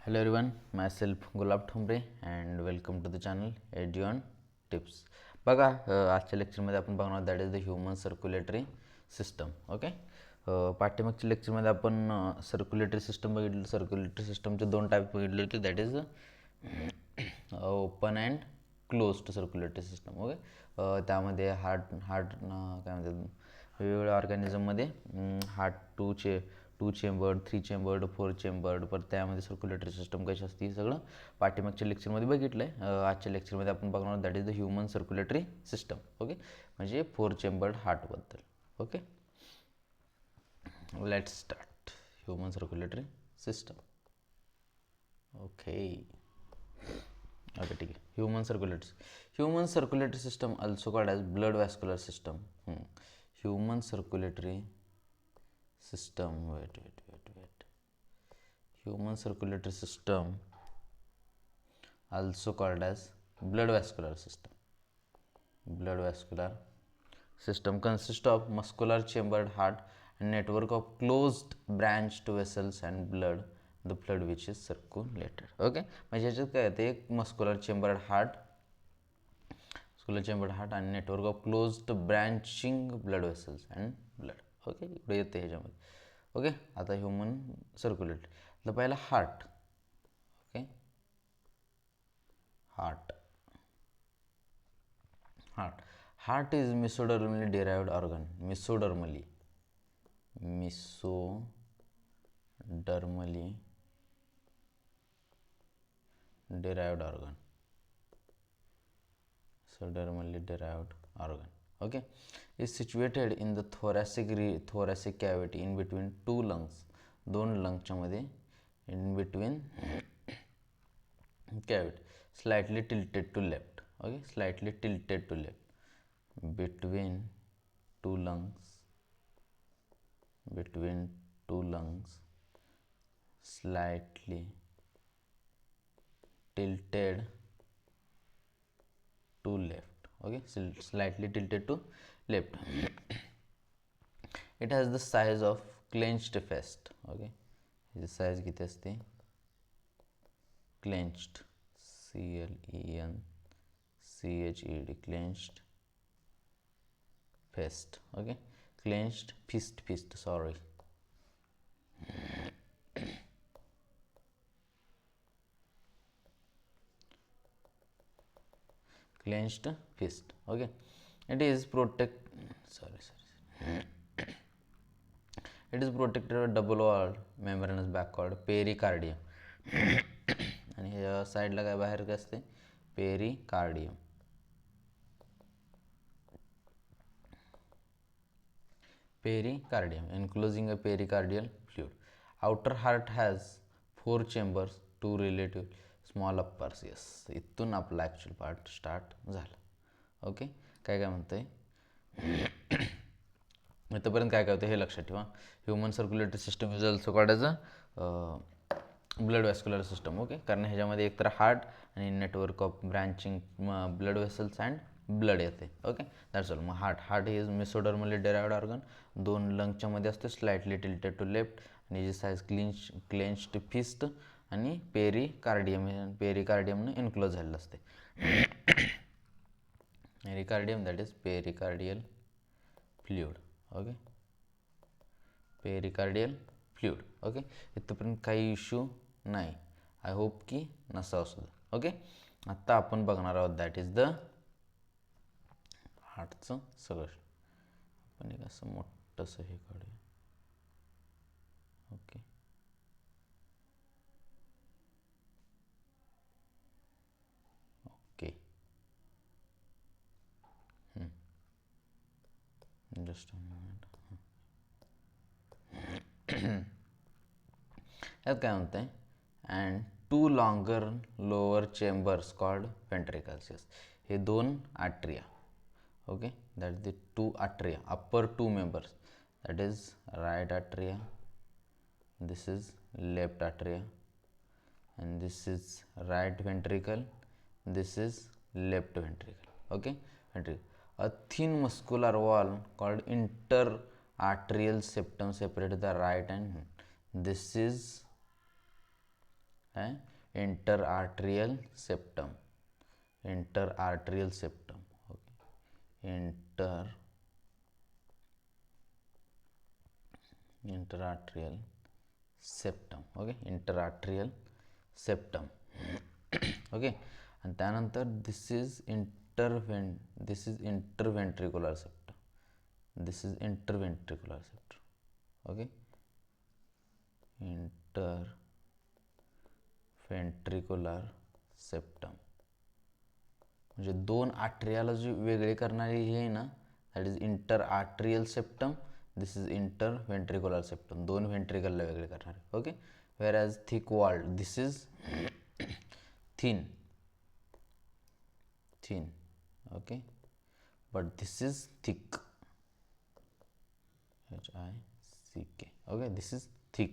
Hello everyone, myself Gulab Thombre and welcome to the channel Eduon Tips. बघा आजच्या लेक्चरमध्ये आपण बघणार that is the human circulatory system. Okay, पाठ्यमागच्या लेक्चरमध्ये आपण सर्क्युलेटरी सिस्टम बघितलं. सर्क्युलेटरी सिस्टमचे दोन टाईप बघितले होते, that is open and closed circulatory system. Okay, त्यामध्ये हार्ट काय म्हणतात वेगवेगळ्या ऑर्गॅनिझममध्ये टू चेंबर्ड, 3 चेंबर्ड, 4 चेंबर्ड, पर त्यामध्ये सर्क्युलेटरी सिस्टम कशी असते हे सगळं पाठीमागच्या लेक्चरमध्ये बघितलं आहे. आजच्या लेक्चरमध्ये आपण बघणार that is the human circulatory system. Okay, म्हणजे 4 चेंबर्ड हार्टबद्दल. Okay, let's start. Human circulatory system. Okay okay, ठीक आहे. ह्युमन सर्क्युलेटरी सिस्टम also called as blood vascular system. Human circulatory system wait human circulatory system also called as blood vascular system consists of muscular chambered heart and network of closed branched vessels and the blood which is circulated. Okay, म्हणजे याच्यात काय येते, एक muscular chambered heart आणि network of closed branching blood vessels and blood. Okay, इकडे येते ह्याच्यामध्ये. Okay, आता ह्युमन सर्क्युलेटरी तर पहिला heart. Okay, heart is mesodermally derived organ. Mesodermally derived organ. Okay, is situated in the thoracic cavity in between two lungs. दोन लंगच्या मध्ये in between cavity, slightly tilted to left. Okay, slightly tilted to left between two lungs, slightly tilted to left. Okay, slightly tilted to left. It has the size of clenched fist. Okay, the size किती असते, clenched, CLENCHED, clenched fist. Okay, clenched fist, sorry. Clenched fist. Okay, it is protected by double walled membranous backcord pericardium. आणि ह्या साईडला काय बाहेर काय असते, pericardium. Enclosing a pericardial fluid. Outer heart has 4 chambers, 2 relative small uppers. Yes, इथून आपला actual part start झाला. ओके, काय म्हणतंय इथंपर्यंत काय होतं हे लक्षात ठेवा. Human circulatory system is also called as blood vascular system. Okay, कारण ह्याच्यामध्ये एकतर हार्ट आणि network of branching blood vessels and blood येते. Okay, that's all. मग heart is mesodermally derived organ, दोन लंगच्या मध्ये असते, स्लाइटली टिल्टेड टू लेफ्ट, आणि जी साईज क्लेंच्ड फिस्ट आणि पेरिकार्डियमने इन्क्लोज झालेलं असते. Pericardium, that is pericardial fluid. Okay, pericardial fluid. Okay, इथपर्यंत काही इश्यू नाही, आय होप की नसावं सुद्धा. ओके, आत्ता आपण बघणार आहोत दॅट इज द हार्टचं सगळं. आपण एक असं मोठंसं हे काढूया. Okay, okay, just a minute. यात काय म्हणतंय, and 2 longer lower chambers called ventricles. हे 2 atria. Okay, that is the 2 atria, upper 2 members, that is right atria, this is left atria, and this is right ventricle, this is left ventricle. Okay, ventricle. A thin muscular wall called interarterial septum separates the right and this is है interatrial septum, interatrial septum, okay, interatrial septum, okay, interatrial septum, okay. आणि त्यानंतर this is interventricular septum, this is interventricular septum, okay, interventricular septum. म्हणजे दोन आट्रियाला जी वेगळे करणारी हे आहे ना, that is interatrial septum. This is interventricular septum, दोन व्हेंट्रिकलला वेगळे करणारे, okay. Whereas thick walled, this is thin, okay, but this is thick, HICK, okay, this is thick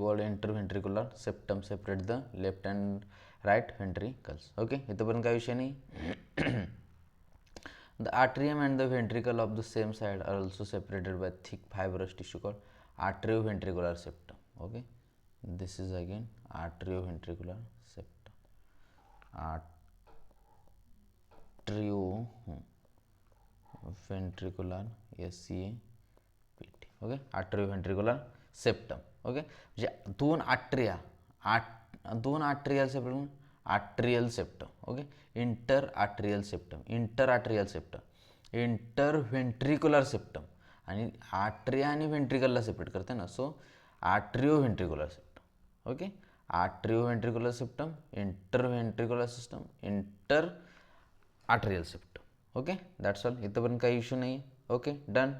walled interventricular septum separate the left and right ventricles, okay. इथपर्यंत काय विषय नाही. The atrium and the ventricle of the same side are also separated by thick fibrous tissue called atrioventricular septum, okay. This is again atrioventricular septum, atrioventricular SEPT, okay, atrioventricular septum, okay. म्हणजे दोन atrial septum, atrial septum, okay, interatrial septum, interatrial septum, interventricular septum आणि atria आणि व्हेंट्रिकलला separate करते ना, so atrioventricular septum, okay, atrioventricular septum, interventricular system, inter atrial septum, okay. That's all. इथंपर्यंत काही issue नाही, ओके. डन.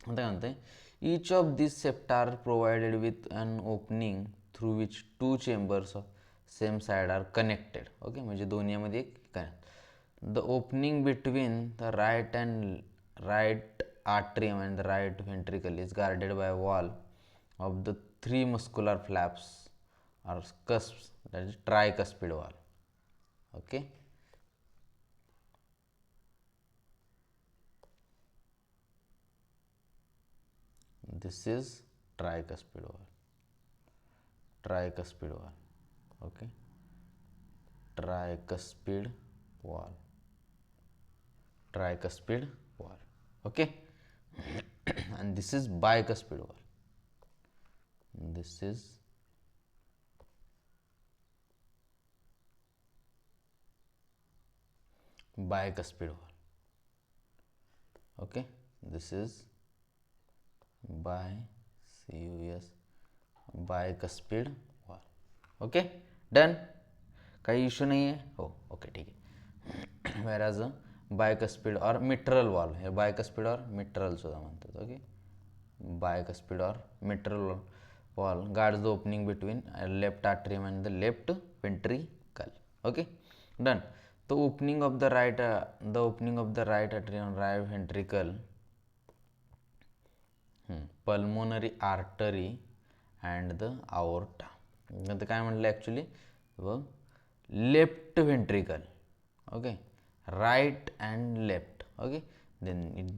आता काय म्हणते, each of these septa are provided with an opening through which two chambers of same side are connected, okay. म्हणजे दोन्हीमध्ये एक connect. The opening between the right atrium and the right ventricle is guarded by a wall of the three muscular flaps or cusps, that is tricuspid wall, okay. This is tricuspid wall, okay, tricuspid wall, okay. And this is bicuspid wall, this is bicuspid wall, okay. This is bicuspid wall, okay. Done. काही issue नाही आहे, हो, okay, ठीक आहे. Whereas a bicuspid or mitral valve, हे bicuspid or mitral सुद्धा म्हणतात, okay. Bicuspid or mitral valve guards the opening between left atrium and the left ventricle, okay. Done. The opening of the right atrium, right ventricle, pulmonary artery and the aorta. नंतर काय म्हटलं actually, व left ventricle, okay, right and left, okay. Then it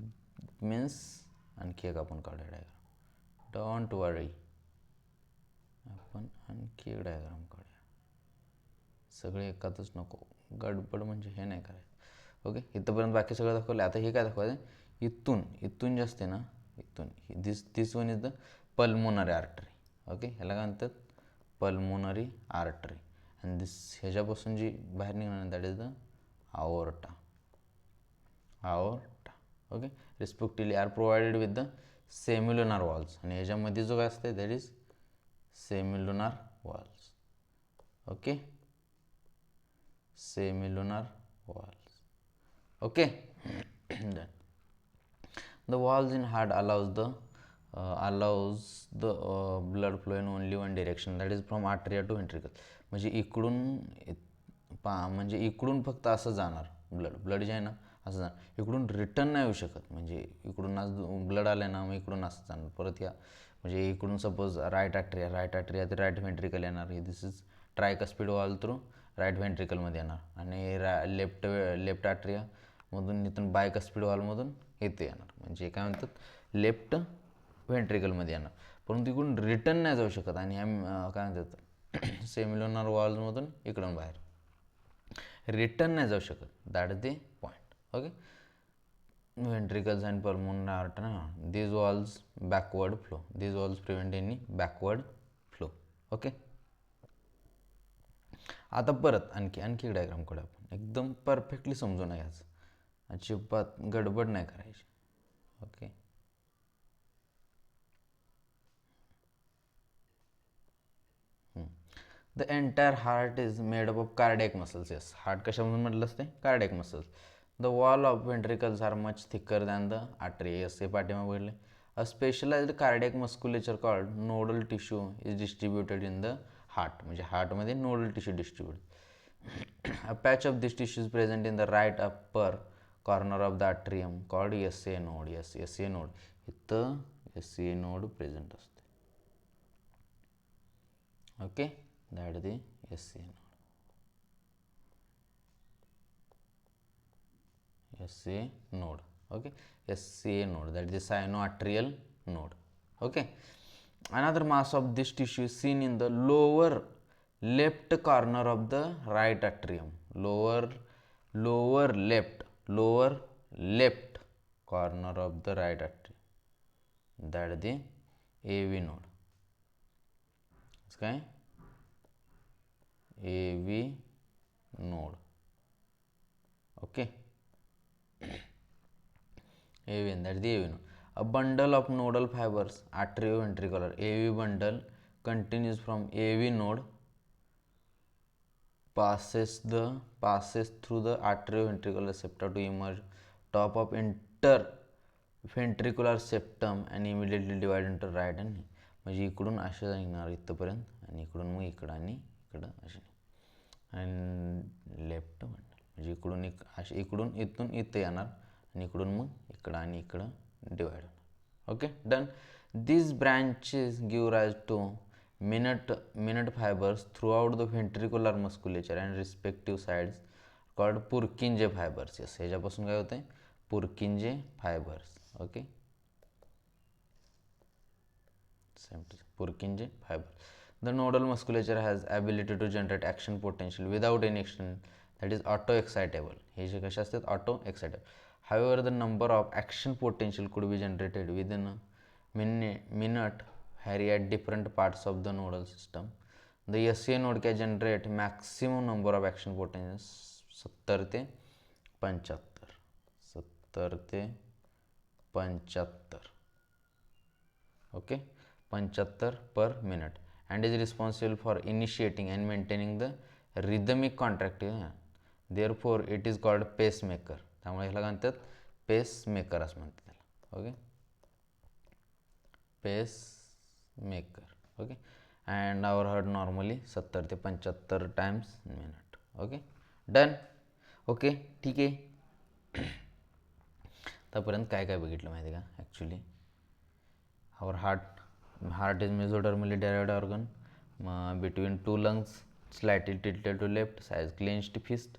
means आणखी एक आपण काढूया diagram, don't वरी, आपण आणखी एक डायग्राम काढूया. सगळे एकातच नको, गडबड म्हणजे हे नाही करायचं, ओके. इथंपर्यंत बाकी सगळं दाखवलं. आता हे काय दाखवायचं, इथून जे असते ना, इथून this one is the pulmonary artery, okay. ह्याला काय म्हणतात, पल्मोनरी आर्टरी. अँड दिस ह्याच्यापासून जी बाहेर निघणार that is the aorta, okay. Respectively are provided with the semilunar valves. आणि ह्याच्यामध्ये जो काय असते that is semilunar valves, okay, semilunar valves, okay. Done. The walls in heart allows the blood flow in only one direction, that is from atria to ventricle. म्हणजे इकडून फक्त असं जाणार ब्लड जे आहे ना, असं जाणार, इकडून रिटर्न नाही येऊ शकत. म्हणजे इकडून आज ब्लड आलं ना, मग इकडून असं जाणार परत. या म्हणजे इकडून सपोज राईट आट्रिया ते राईट व्हेंट्रिकल येणार, दिस इज ट्रायकस्पिड वॉल थ्रू राईट व्हेंट्रिकलमध्ये येणार. आणि लेफ्ट आट्रियामधून इथून बायकस्पिड वॉलमधून इथे येणार. म्हणजे काय म्हणतात, लेफ्ट व्हेंट्रिकलमध्ये येणार. परंतु इकडून रिटर्न नाही जाऊ शकत आणि ह्या काय म्हणतात सेमिलोनार वॉल्समधून इकडून बाहेर रिटर्न नाही जाऊ शकत. That is the point. Okay. Ventricles and pulmonary artery, these walls backward flow, these walls prevent any backward flow. Okay. आता परत आणखी डायग्राम काढू आपण, एकदम परफेक्टली समजून घ्यायचं, अजिबात गडबड नाही करायची. Okay. The entire heart is made up of cardiac muscles. Yes, heart कशामधून म्हटलं असते? Cardiac muscles. The wall of ventricles are much thicker than the atria. Yes, हे पाठीमागे बघितले. A specialised cardiac musculature called nodal tissue is distributed in the heart. म्हणजे हार्टमध्ये nodal tissue distribute. A patch of this tissue is present in the right upper corner of the atrium called SA node. Yes, SA node. इथं SA node present असते. Okay. That the SA node. SA node. Okay. SA node, that is the sinoatrial node. Okay. Another mass of this tissue is seen in the lower left corner of the right atrium. Lower left corner of the right atrium. That is the AV node. Okay. AV node. Okay. AV, that is the AV node. A bundle of nodal fibers, atrioventricular AV bundle, continues from AV node, passes through the atrioventricular septa to emerge top of interventricular septum and immediately divide into right and knee. म्हणजे इकडून असे निघणार इथपर्यंत आणि इकडून मग इकडं आणि इकडं असे आणि लेफ्ट बंडल म्हणजे इकडून इकडून इथून इथं येणार आणि इकडून मग इकडं आणि इकडं डिवाइड होणार. Okay, done. These branches give rise to minute fibers throughout the ventricular musculature and respective sides called Purkinje fibers. Yes, ह्याच्यापासून काय होते? Purkinje fibers. Okay, Purkinje fibers. The nodal musculature has ability to generate action potential without any external, that is auto-excitable. हे जे कसे असतात? Auto-excitable. However, the number of action potential could be generated within a minute vary at different parts of the nodal system. The SA node can generate maximum number of action potentials 70 ते 75. 70 ते 75. Okay, 75 per minute, and is responsible for initiating and maintaining the rhythmic contractility. Therefore, it is called pacemaker. त्यामुळे ह्याला काय म्हणतात? Pacemaker असं म्हणतात त्याला. Okay, pacemaker. Okay, and our heart normally 70 ते 75 times minute. Okay, done. Okay, ठीक आहे. आतापर्यंत काय काय बघितलं माहिती आहे का? Actually our heart is mesodermally derived organ between two lungs, slightly tilted to left, size clenched fist,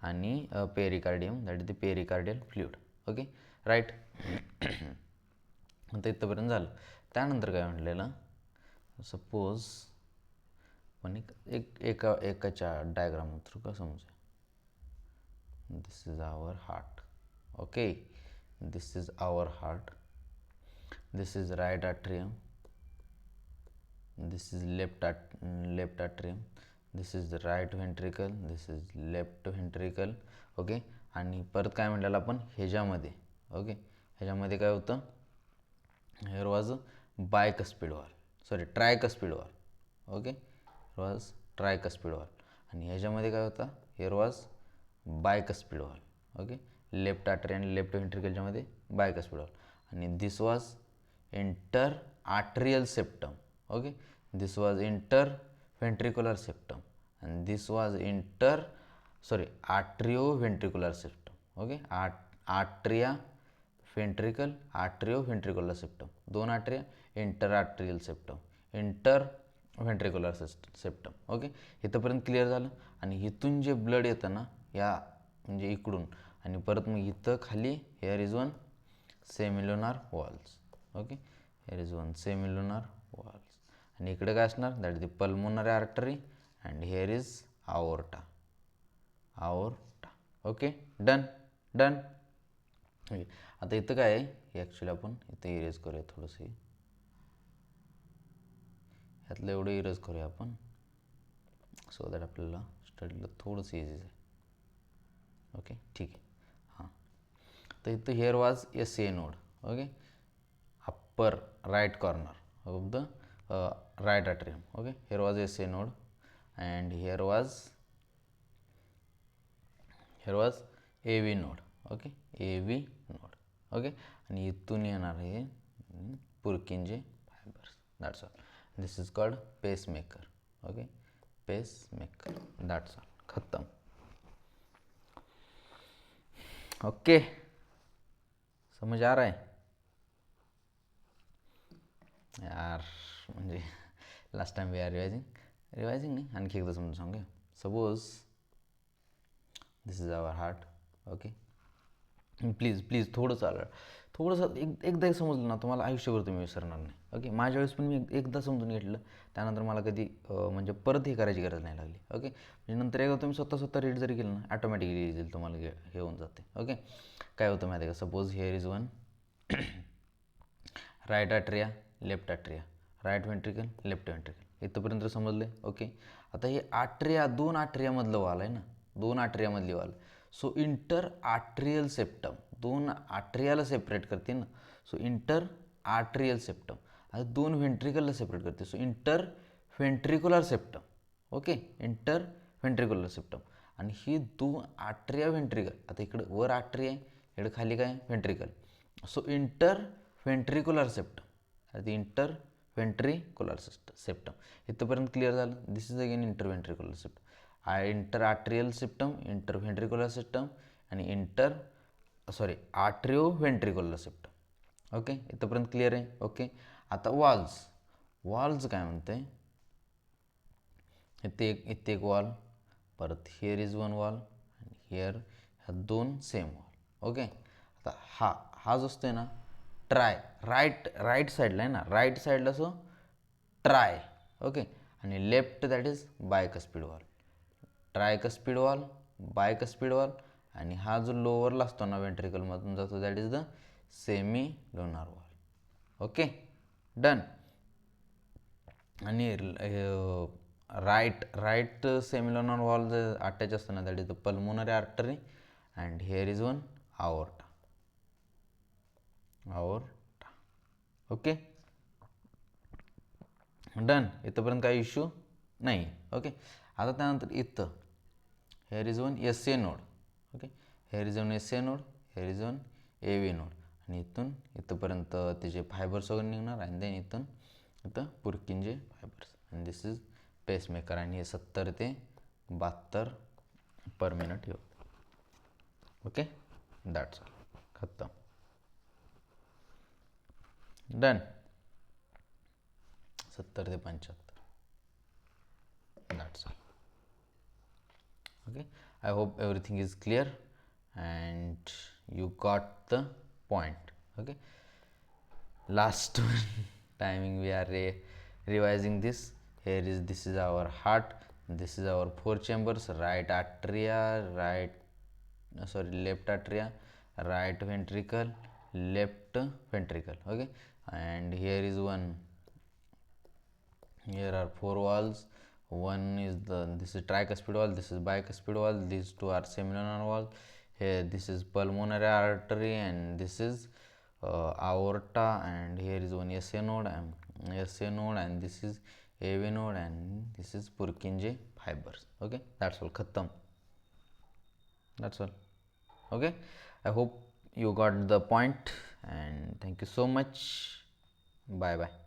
आणि pericardium, that is the pericardial fluid. Okay, right. आता इथंपर्यंत झालं. त्यानंतर काय म्हटलेलं, सपोज पण एकाच्या डायग्राम थ्रू का समजा. This is our heart. Okay, this is our heart. This is right atrium, this is left atrium, this is the right ventricle, this is left ventricle. Okay, आणि परत काय म्हटलेलं आपण ह्याच्यामध्ये. ओके, ह्याच्यामध्ये काय होतं? Here was bicuspid valve, sorry tricuspid valve. Okay, here was tricuspid valve. आणि ह्याच्यामध्ये काय होतं? Here was bicuspid valve. Okay, left आर्टरी आणि लेफ्ट व्हेंट्रिकलच्यामध्ये बायकस्पिड वॉल. आणि this was interatrial septum. Okay, this was interventricular septum and this was atrioventricular septum. Okay, atrioventricular septum, दोन atria, interatrial septum, interventricular septum. Okay, इथंपर्यंत clear झालं. आणि इथून जे ब्लड येतं ना, या म्हणजे इकडून आणि परत मग इथं खाली here is one semilunar valves. Okay, here is one semilunar walls. आणि इकडे काय असणार, that is the pulmonary artery and here is aorta. Aorta. Okay, done done. Okay, आता इथं काय आहे हे ॲक्च्युली आपण इथं इरेज करूया थोडंसं. ह्यातलं एवढं इरेज करूया आपण, सो दॅट आपल्याला स्टडीला थोडंसं इझी आहे. ओके, ठीक आहे. हां, तर इथं here was S A node. Okay, upper right corner of the right atrium. Okay, here was SA node and here was AV node. Okay, AV node. Okay, आणि इथून येणार हे Purkinje fibres. That's all. This is called pacemaker. Okay, pacemaker. That's all. खत्म. Okay, समझ आ रहा है यार? म्हणजे last time we are revising नाही, आणखी एकदा समजून सांगूया. Suppose this is our heart. Okay, please थोडंसं एकदा समजलं ना तुम्हाला आयुष्यभर तुम्ही विसरणार नाही. ओके, माझ्या वेळेस पण मी एकदा समजून घेतलं, त्यानंतर मला कधी म्हणजे परत हे करायची गरज नाही लागली. ओके, म्हणजे नंतर एकदा तुम्ही स्वतः रीड जरी केलं ना, ॲटोमॅटिकली येईल तुम्हाला हे होऊन जाते. ओके, काय होतं माहिती आहे का? Suppose here is one right atria, left atria, right ventricle, left ventricle. इथंपर्यंत समजले. ओके, आता हे दोन आट्रियामधलं वाल आहे ना, दोन आट्रियामधली वाल. सो इंटर आट्रियल सेप्टम, दोन आट्रियाला सेपरेट करते ना, सो इंटर आट्रियल सेप्टम. आता दोन व्हेंट्रिकलला सेपरेट करते, so inter ventricular septum. Okay, inter ventricular septum. आणि ही दोन आट्रिया व्हेंट्रिकल, आता इकडे वर आट्रिया आहे, इकडे खाली काय ventricle. So inter ventricular septum, the inter ventricular septum. इथंपर्यंत क्लिअर झालं? This is again inter ventricular septum. Inter atrial septum, inter ventricular septum आणि आट्रिओ व्हेंट्रिक्युलर सेप्टम. ओके, इथंपर्यंत क्लिअर आहे. ओके, आता वॉल्स काय म्हणते? इथे एक वॉल, परत हिअर इज वन वॉल आणि हिअर ह्या दोन सेम वॉल. ओके, आता हा जो असतोय ना राईट साईडला आहे ना, राईट साईडला सो ट्राय. ओके, आणि left that is bicuspid valve. Tricuspid valve, bicuspid valve. आणि हा जो लोअरला असतो ना व्हेंट्रिकलमधून जातो, that is the semilunar valve. Okay, done. आणि राईट सेमिलोनार वॉल जे अटॅच असतं ना, that is the pulmonary artery and here is one aorta. Okay, done. इथंपर्यंत काही इश्यू नाही. ओके, आता त्यानंतर इथं here is one S A node. Okay, here is one S A node, hair is one A V node. आणि इथंपर्यंत त्याचे fibres वगैरे निघणार. आणि देन इथं पुरकिंजे फायबर्स. आणि दिस इज पेसमेकर. आणि हे 70 ते 72 पर मिनिट येऊ. Okay, that's all. खतम. डन. 70 ते 75. That's all. Okay, I hope everything is clear and you got the point. Okay, last timing we are revising this. This is our heart, this is our four chambers, left atria, right ventricle, left ventricle. Okay, and here are four walls. One is this is tricuspid wall, this is bicuspid wall, these two are semilunar wall. Here this is pulmonary artery and this is aorta, and here is one SA node and this is AV node and this is Purkinje fibers. Okay, that's all. Khatam. That's all. Okay, I hope you got the point and thank you so much. Bye bye.